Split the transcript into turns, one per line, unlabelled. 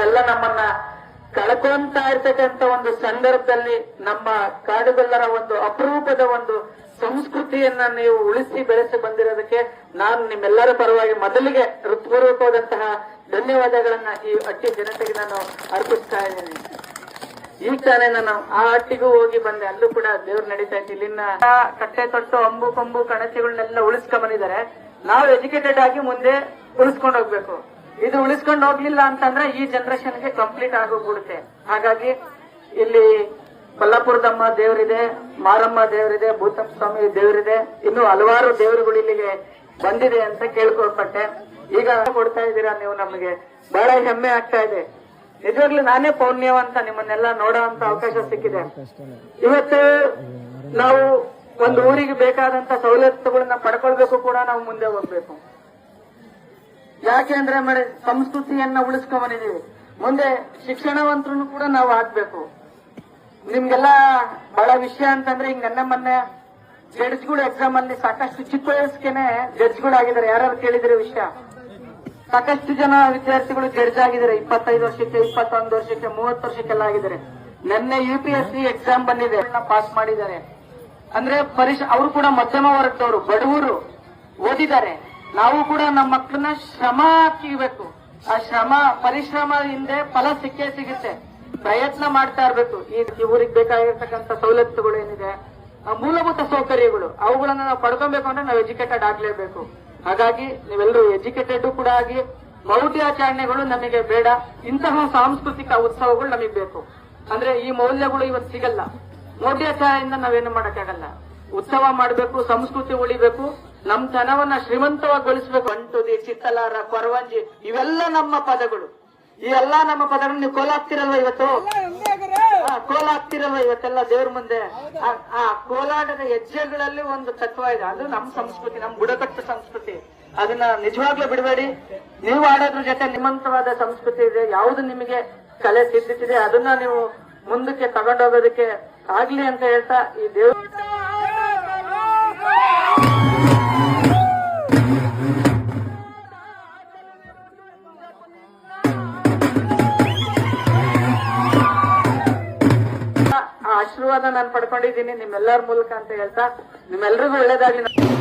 ನಾವೆಲ್ಲ ನಮ್ಮನ್ನ ಕಳ್ಕೊಂತ ಇರ್ತಕ್ಕಂಥ ಒಂದು ಸಂದರ್ಭದಲ್ಲಿ ನಮ್ಮ ಕಾಡುಗೊಲ್ಲರ ಒಂದು ಅಪರೂಪದ ಒಂದು ಸಂಸ್ಕೃತಿಯನ್ನ ನೀವು ಉಳಿಸಿ ಬೆಳೆಸಿ ಬಂದಿರೋದಕ್ಕೆ ನಾನು ನಿಮ್ಮೆಲ್ಲರ ಪರವಾಗಿ ಮೊದಲಿಗೆ ಹೃತ್ಪೂರ್ವಕವಾದಂತಹ ಧನ್ಯವಾದಗಳನ್ನ ಈ ಹಟ್ಟಿ ಜನತೆಗೆ ನಾನು ಅರ್ಪಿಸ್ತಾ ಇದ್ದೀನಿ. ಈಗ ತಾನೇ ನಾನು ಆ ಹಟ್ಟಿಗೂ ಹೋಗಿ ಬಂದೆ, ಅಲ್ಲೂ ಕೂಡ ದೇವ್ರು ನಡೀತಾ ಇತ್ತು. ಇಲ್ಲಿನ ಕಟ್ಟೆ ತೊಟ್ಟು ಅಂಬು ಕೊಂಬು ಕಣಚಿಗಳನ್ನೆಲ್ಲ ಉಳಿಸ್ಕೊಂಡ್ ಬಂದಿದ್ದಾರೆ. ನಾವು ಎಜುಕೇಟೆಡ್ ಆಗಿ ಮುಂದೆ ಉಳಿಸ್ಕೊಂಡು ಹೋಗ್ಬೇಕು. ಇದು ಉಳಿಸ್ಕೊಂಡು ಹೋಗ್ಲಿಲ್ಲ ಅಂತಂದ್ರೆ ಈ ಜನರೇಷನ್ಗೆ ಕಂಪ್ಲೀಟ್ ಆಗೋಗ್ಬಿಡುತ್ತೆ. ಹಾಗಾಗಿ ಇಲ್ಲಿ ಕೊಲ್ಲಾಪುರದಮ್ಮ ದೇವರಿದೆ, ಮಾರಮ್ಮ ದೇವರಿದೆ, ಭೂತಪ್ಪ ಸ್ವಾಮಿ ದೇವರಿದೆ, ಇನ್ನು ಹಲವಾರು ದೇವರುಗಳು ಇಲ್ಲಿಗೆ ಬಂದಿದೆ ಅಂತ ಕೇಳ್ಕೊಳ್ಪಟ್ಟೆ. ಈಗ ಕೊಡ್ತಾ ಇದ್ದೀರಾ ನೀವು, ನಮಗೆ ಬಹಳ ಹೆಮ್ಮೆ ಆಗ್ತಾ ಇದೆ. ನಿಜವಾಗ್ಲೂ ನಾನೇ ಪೌಣ್ಯವಂತ, ನಿಮ್ಮನ್ನೆಲ್ಲ ನೋಡೋ ಅಂತ ಅವಕಾಶ ಸಿಕ್ಕಿದೆ. ಇವತ್ತು ನಾವು ಒಂದು ಊರಿಗೆ ಬೇಕಾದಂತ ಸವಲತ್ತುಗಳನ್ನ ಪಡ್ಕೊಳ್ಬೇಕು ಕೂಡ ನಾವು ಮುಂದೆ ಹೋಗ್ಬೇಕು. ಯಾಕೆ ಅಂದ್ರೆ ಸಂಸ್ಕೃತಿಯನ್ನ ಉಳಿಸ್ಕೊಂಡ್ಬಂದಿದೀವಿ. ಮುಂದೆ ಶಿಕ್ಷಣವಂತರು ಕೂಡ ನಾವು ಆಗ್ಬೇಕು. ನಿಮ್ಗೆಲ್ಲ ಬಹಳ ವಿಷಯ ಅಂತಂದ್ರೆ ಈಗ ನನ್ನ ಮೊನ್ನೆ ಜಡ್ಜ್ಗಳು ಎಕ್ಸಾಮ್ ಅಲ್ಲಿ ಸಾಕಷ್ಟು ಚಿಕ್ಕ ವಯಸ್ಸಿಗೆನೆ ಜಡ್ಜ್ಗಳು ಆಗಿದ್ದಾರೆ. ಯಾರು ಕೇಳಿದ್ರೆ ವಿಷಯ, ಸಾಕಷ್ಟು ಜನ ವಿದ್ಯಾರ್ಥಿಗಳು ಜಡ್ಜ್ ಆಗಿದ್ದಾರೆ. 25 ವರ್ಷಕ್ಕೆ, 21 ವರ್ಷಕ್ಕೆ, 30 ವರ್ಷಕ್ಕೆಲ್ಲ ಆಗಿದ್ದಾರೆ. ನಿನ್ನೆ UPSC ಎಕ್ಸಾಮ್ ಬಂದಿದೆ, ಪಾಸ್ ಮಾಡಿದ್ದಾರೆ. ಅಂದ್ರೆ ಅವರು ಕೂಡ ಮಧ್ಯಮ ವರ್ಗದವರು, ಬಡವರು, ಓದಿದ್ದಾರೆ. ನಾವು ಕೂಡ ನಮ್ಮ ಮಕ್ಕಳನ್ನ ಶ್ರಮ ಹಾಕಿಬೇಕು. ಆ ಪರಿಶ್ರಮ ಹಿಂದೆ ಫಲ ಸಿಕ್ಕೇ ಸಿಗುತ್ತೆ. ಪ್ರಯತ್ನ ಮಾಡ್ತಾ ಇರ್ಬೇಕು. ಈ ಊರಿಗೆ ಬೇಕಾಗಿರ್ತಕ್ಕಂಥ ಸವಲತ್ತುಗಳು ಏನಿದೆ, ಮೂಲಭೂತ ಸೌಕರ್ಯಗಳು, ಅವುಗಳನ್ನ ನಾವು ಪಡ್ಕೊಬೇಕು ಅಂದ್ರೆ ನಾವು ಎಜುಕೇಟೆಡ್ ಆಗ್ಲೇಬೇಕು. ಹಾಗಾಗಿ ನೀವೆಲ್ಲರೂ ಎಜುಕೇಟೆಡ್ ಕೂಡ ಆಗಿ, ಮೌಢ್ಯಾಚರಣೆಗಳು ನಮಗೆ ಬೇಡ. ಇಂತಹ ಸಾಂಸ್ಕೃತಿಕ ಉತ್ಸವಗಳು ನಮಗೆ ಬೇಕು. ಅಂದ್ರೆ ಈ ಮೌಲ್ಯಗಳು ಇವತ್ತು ಸಿಗಲ್ಲ. ಮೌಢ್ಯಾಚಾರದಿಂದ ನಾವೇನು ಮಾಡಕ್ಕಾಗಲ್ಲ. ಉತ್ಸವ ಮಾಡಬೇಕು, ಸಂಸ್ಕೃತಿ ಉಳಿಬೇಕು, ನಮ್ಮ ತನವನ್ನ ಶ್ರೀಮಂತವಾಗಿಗೊಳಿಸಬೇಕು. ಅಂಟುದಿ, ಚಿತ್ತಲಾರ, ಕೊರವಂಜಿ, ಇವೆಲ್ಲ ನಮ್ಮ ಪದಗಳು. ಈ ಎಲ್ಲಾ ನಮ್ಮ ಪದಗಳು ನೀವು ಕೋಲಾಗ್ತಿರಲ್ವ ಇವತ್ತು? ಕೋಲಾಗ್ತಿರಲ್ವ ಇವತ್ತೆಲ್ಲ ದೇವ್ರ ಮುಂದೆ? ಆ ಕೋಲಾಟದ ಹೆಜ್ಜೆಗಳಲ್ಲಿ ಒಂದು ತತ್ವ ಇದೆ. ಅದು ನಮ್ಮ ಸಂಸ್ಕೃತಿ, ನಮ್ಮ ಬುಡಕಟ್ಟು ಸಂಸ್ಕೃತಿ. ಅದನ್ನ ನಿಜವಾಗ್ಲೂ ಬಿಡಬೇಡಿ. ನೀವು ಆಡೋದ್ರ ಜೊತೆ ನಿಮ್ಮಂತವಾದ ಸಂಸ್ಕೃತಿ ಇದೆ. ಯಾವುದು ನಿಮಗೆ ಕಲೆ ಸಿದ್ಧಿಸಿದೆ ಅದನ್ನ ನೀವು ಮುಂದಕ್ಕೆ ತಗೊಂಡೋಗೋದಕ್ಕೆ ಆಗ್ಲಿ ಅಂತ ಹೇಳ್ತಾ ಈ ದೇವ್ರ ಆಶೀರ್ವಾದ ನಾನು ಪಡ್ಕೊಂಡಿದ್ದೀನಿ ನಿಮ್ಮೆಲ್ಲರ ಮೂಲಕ ಅಂತ ಹೇಳ್ತಾ, ನಿಮ್ಮೆಲ್ಲರಿಗೂ ಒಳ್ಳೇದಾಗ್ಲಿ.